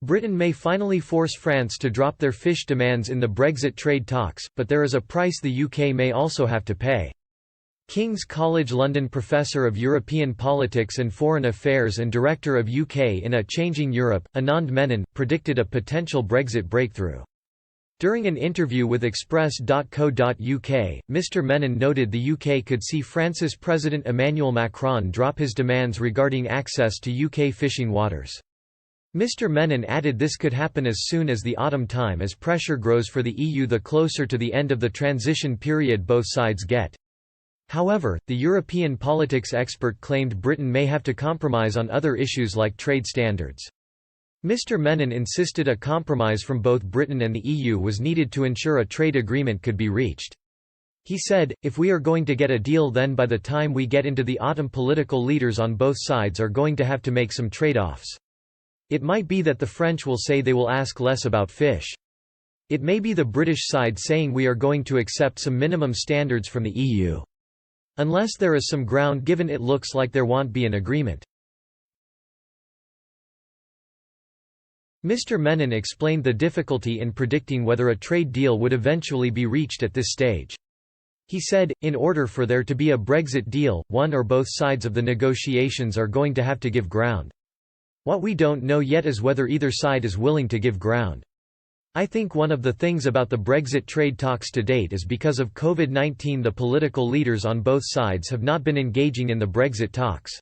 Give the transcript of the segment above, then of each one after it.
Britain may finally force France to drop their fish demands in the Brexit trade talks, but there is a price the UK may also have to pay. King's College London Professor of European Politics and Foreign Affairs and Director of UK in A Changing Europe, Anand Menon, predicted a potential Brexit breakthrough. During an interview with Express.co.uk, Mr Menon noted the UK could see France's President Emmanuel Macron drop his demands regarding access to UK fishing waters. Mr Menon added this could happen as soon as the autumn time as pressure grows for the EU the closer to the end of the transition period both sides get. However, the European politics expert claimed Britain may have to compromise on other issues like trade standards. Mr Menon insisted a compromise from both Britain and the EU was needed to ensure a trade agreement could be reached. He said, "If we are going to get a deal, then by the time we get into the autumn political leaders on both sides are going to have to make some trade-offs. It might be that the French will say they will ask less about fish. It may be the British side saying we are going to accept some minimum standards from the EU. Unless there is some ground given, it looks like there won't be an agreement." Mr Menon explained the difficulty in predicting whether a trade deal would eventually be reached at this stage. He said, "In order for there to be a Brexit deal, one or both sides of the negotiations are going to have to give ground. What we don't know yet is whether either side is willing to give ground. I think one of the things about the Brexit trade talks to date is because of COVID-19 the political leaders on both sides have not been engaging in the Brexit talks.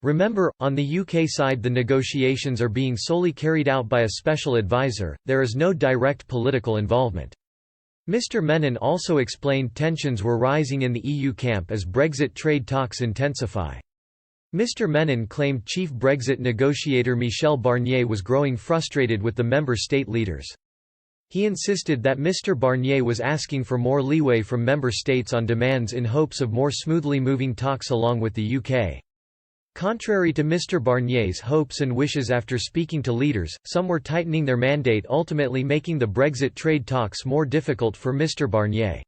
Remember, on the UK side the negotiations are being solely carried out by a special advisor, there is no direct political involvement." Mr Menon also explained tensions were rising in the EU camp as Brexit trade talks intensify. Mr Menon claimed chief Brexit negotiator Michel Barnier was growing frustrated with the member state leaders. He insisted that Mr Barnier was asking for more leeway from member states on demands in hopes of more smoothly moving talks along with the UK. Contrary to Mr Barnier's hopes and wishes, after speaking to leaders, some were tightening their mandate, ultimately making the Brexit trade talks more difficult for Mr Barnier.